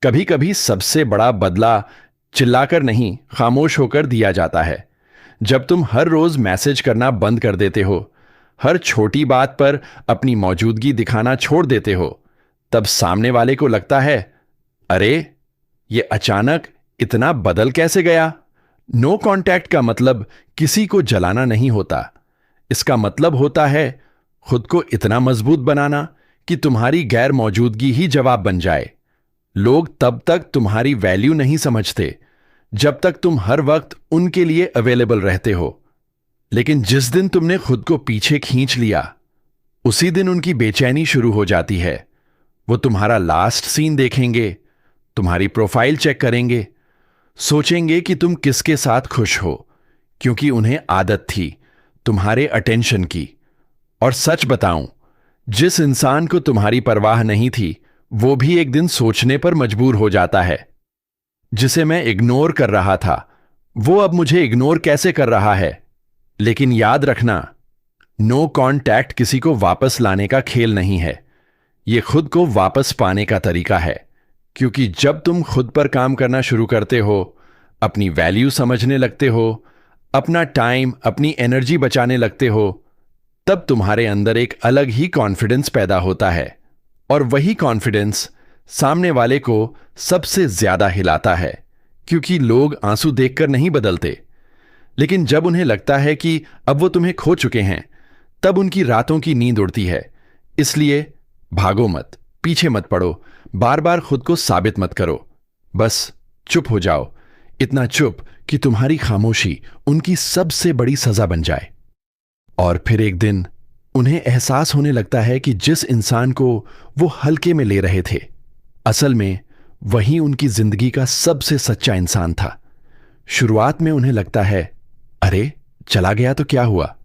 कभी कभी सबसे बड़ा बदला चिल्लाकर नहीं, खामोश होकर दिया जाता है। जब तुम हर रोज मैसेज करना बंद कर देते हो, हर छोटी बात पर अपनी मौजूदगी दिखाना छोड़ देते हो, तब सामने वाले को लगता है, अरे ये अचानक इतना बदल कैसे गया। नो कांटेक्ट का मतलब किसी को जलाना नहीं होता। इसका मतलब होता है खुद को इतना मजबूत बनाना कि तुम्हारी गैर मौजूदगी ही जवाब बन जाए। लोग तब तक तुम्हारी वैल्यू नहीं समझते जब तक तुम हर वक्त उनके लिए अवेलेबल रहते हो। लेकिन जिस दिन तुमने खुद को पीछे खींच लिया, उसी दिन उनकी बेचैनी शुरू हो जाती है। वो तुम्हारा लास्ट सीन देखेंगे, तुम्हारी प्रोफाइल चेक करेंगे, सोचेंगे कि तुम किसके साथ खुश हो, क्योंकि उन्हें आदत थी तुम्हारे अटेंशन की। और सच बताऊं, जिस इंसान को तुम्हारी परवाह नहीं थी, वो भी एक दिन सोचने पर मजबूर हो जाता है, जिसे मैं इग्नोर कर रहा था, वो अब मुझे इग्नोर कैसे कर रहा है। लेकिन याद रखना, नो कांटेक्ट किसी को वापस लाने का खेल नहीं है। यह खुद को वापस पाने का तरीका है। क्योंकि जब तुम खुद पर काम करना शुरू करते हो, अपनी वैल्यू समझने लगते हो, अपना टाइम, अपनी एनर्जी बचाने लगते हो, तब तुम्हारे अंदर एक अलग ही कॉन्फिडेंस पैदा होता है। और वही कॉन्फिडेंस सामने वाले को सबसे ज्यादा हिलाता है। क्योंकि लोग आंसू देखकर नहीं बदलते, लेकिन जब उन्हें लगता है कि अब वो तुम्हें खो चुके हैं, तब उनकी रातों की नींद उड़ती है। इसलिए भागो मत, पीछे मत पड़ो, बार बार खुद को साबित मत करो। बस चुप हो जाओ, इतना चुप कि तुम्हारी खामोशी उनकी सबसे बड़ी सजा बन जाए। और फिर एक दिन उन्हें एहसास होने लगता है कि जिस इंसान को वो हल्के में ले रहे थे, असल में वही उनकी जिंदगी का सबसे सच्चा इंसान था। शुरुआत में उन्हें लगता है, अरे चला गया तो क्या हुआ।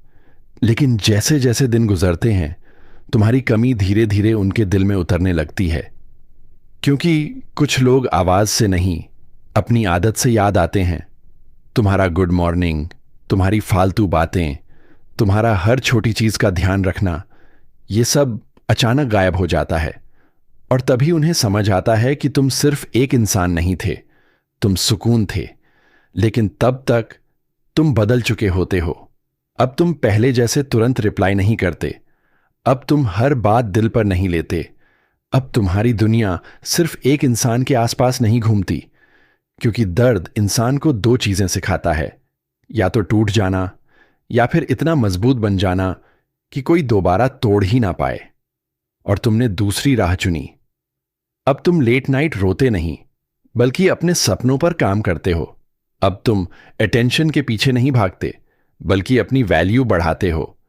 लेकिन जैसे जैसे दिन गुजरते हैं, तुम्हारी कमी धीरे धीरे उनके दिल में उतरने लगती है। क्योंकि कुछ लोग आवाज से नहीं, अपनी आदत से याद आते हैं। तुम्हारा गुड मॉर्निंग, तुम्हारी फालतू बातें, तुम्हारा हर छोटी चीज का ध्यान रखना, ये सब अचानक गायब हो जाता है। और तभी उन्हें समझ आता है कि तुम सिर्फ एक इंसान नहीं थे, तुम सुकून थे। लेकिन तब तक तुम बदल चुके होते हो। अब तुम पहले जैसे तुरंत रिप्लाई नहीं करते। अब तुम हर बात दिल पर नहीं लेते। अब तुम्हारी दुनिया सिर्फ एक इंसान के आसपास नहीं घूमती। क्योंकि दर्द इंसान को दो चीजें सिखाता है, या तो टूट जाना, या फिर इतना मजबूत बन जाना कि कोई दोबारा तोड़ ही ना पाए। और तुमने दूसरी राह चुनी। अब तुम लेट नाइट रोते नहीं, बल्कि अपने सपनों पर काम करते हो। अब तुम अटेंशन के पीछे नहीं भागते, बल्कि अपनी वैल्यू बढ़ाते हो।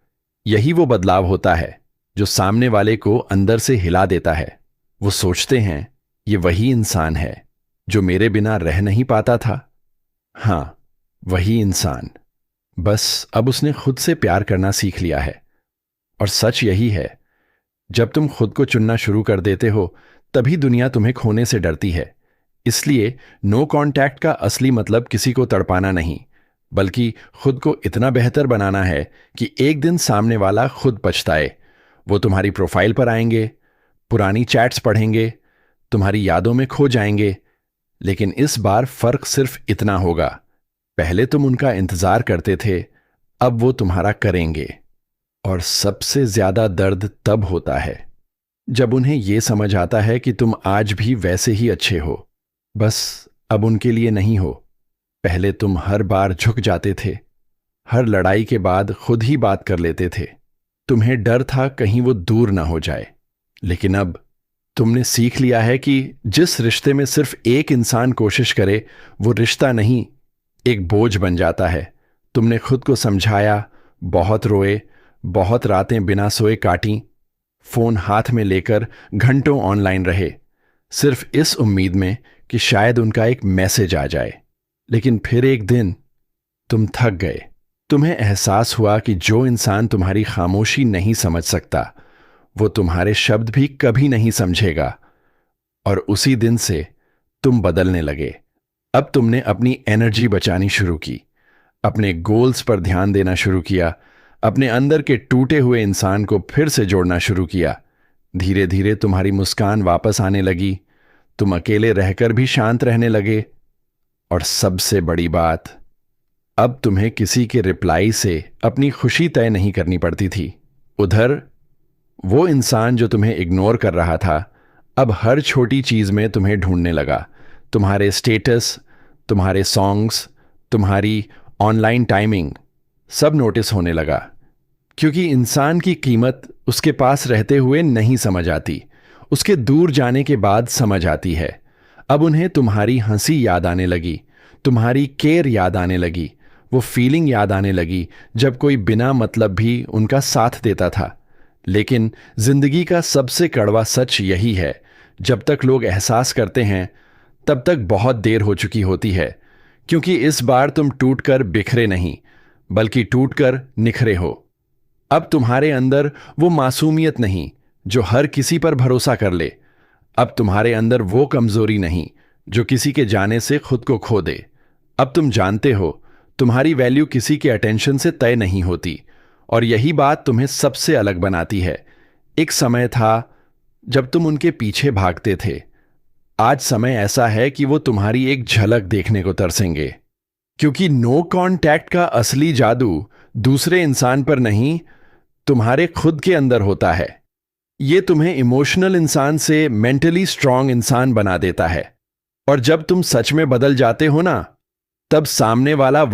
यही वो बदलाव होता है जो सामने वाले को अंदर से हिला देता है। वो सोचते हैं, ये वही इंसान है जो मेरे बिना रह नहीं पाता था। हां, वही इंसान। बस अब उसने खुद से प्यार करना सीख लिया है। और सच यही है, जब तुम खुद को चुनना शुरू कर देते हो, तभी दुनिया तुम्हें खोने से डरती है। इसलिए नो कांटेक्ट का असली मतलब किसी को तड़पाना नहीं, बल्कि खुद को इतना बेहतर बनाना है कि एक दिन सामने वाला खुद पछताए। वो तुम्हारी प्रोफाइल पर आएंगे, पुरानी चैट्स पढ़ेंगे, तुम्हारी यादों में खो जाएंगे। लेकिन इस बार फर्क सिर्फ इतना होगा, पहले तुम उनका इंतजार करते थे, अब वो तुम्हारा करेंगे। और सबसे ज्यादा दर्द तब होता है जब उन्हें यह समझ आता है कि तुम आज भी वैसे ही अच्छे हो, बस अब उनके लिए नहीं हो। पहले तुम हर बार झुक जाते थे, हर लड़ाई के बाद खुद ही बात कर लेते थे। तुम्हें डर था कहीं वो दूर ना हो जाए। लेकिन अब तुमने सीख लिया है कि जिस रिश्ते में सिर्फ एक इंसान कोशिश करे, वो रिश्ता नहीं, एक बोझ बन जाता है। तुमने खुद को समझाया, बहुत रोए, बहुत रातें बिना सोए काटी, फोन हाथ में लेकर घंटों ऑनलाइन रहे, सिर्फ इस उम्मीद में कि शायद उनका एक मैसेज आ जाए। लेकिन फिर एक दिन तुम थक गए। तुम्हें एहसास हुआ कि जो इंसान तुम्हारी खामोशी नहीं समझ सकता, वो तुम्हारे शब्द भी कभी नहीं समझेगा। और उसी दिन से तुम बदलने लगे। अब तुमने अपनी एनर्जी बचानी शुरू की, अपने गोल्स पर ध्यान देना शुरू किया, अपने अंदर के टूटे हुए इंसान को फिर से जोड़ना शुरू किया। धीरे धीरे तुम्हारी मुस्कान वापस आने लगी, तुम अकेले रहकर भी शांत रहने लगे। और सबसे बड़ी बात, अब तुम्हें किसी के रिप्लाई से अपनी खुशी तय नहीं करनी पड़ती थी। उधर वो इंसान जो तुम्हें इग्नोर कर रहा था, अब हर छोटी चीज में तुम्हें ढूंढने लगा। तुम्हारे स्टेटस, तुम्हारे सॉन्ग्स, तुम्हारी ऑनलाइन टाइमिंग, सब नोटिस होने लगा। क्योंकि इंसान की कीमत उसके पास रहते हुए नहीं समझ आती, उसके दूर जाने के बाद समझ आती है। अब उन्हें तुम्हारी हंसी याद आने लगी, तुम्हारी केयर याद आने लगी, वो फीलिंग याद आने लगी जब कोई बिना मतलब भी उनका साथ देता था। लेकिन जिंदगी का सबसे कड़वा सच यही है, जब तक लोग एहसास करते हैं तब तक बहुत देर हो चुकी होती है। क्योंकि इस बार तुम टूटकर बिखरे नहीं, बल्कि टूटकर निखरे हो। अब तुम्हारे अंदर वो मासूमियत नहीं जो हर किसी पर भरोसा कर ले। अब तुम्हारे अंदर वो कमजोरी नहीं जो किसी के जाने से खुद को खो दे। अब तुम जानते हो तुम्हारी वैल्यू किसी के अटेंशन से तय नहीं होती, और यही बात तुम्हें सबसे अलग बनाती है। एक समय था जब तुम उनके पीछे भागते थे, आज समय ऐसा है कि वो तुम्हारी एक झलक देखने को तरसेंगे। क्योंकि नो कांटेक्ट का असली जादू दूसरे इंसान पर नहीं, तुम्हारे खुद के अंदर होता है। ये तुम्हें इमोशनल इंसान से मेंटली स्ट्रांग इंसान बना देता है। और जब तुम सच में बदल जाते हो ना, तब सामने वाला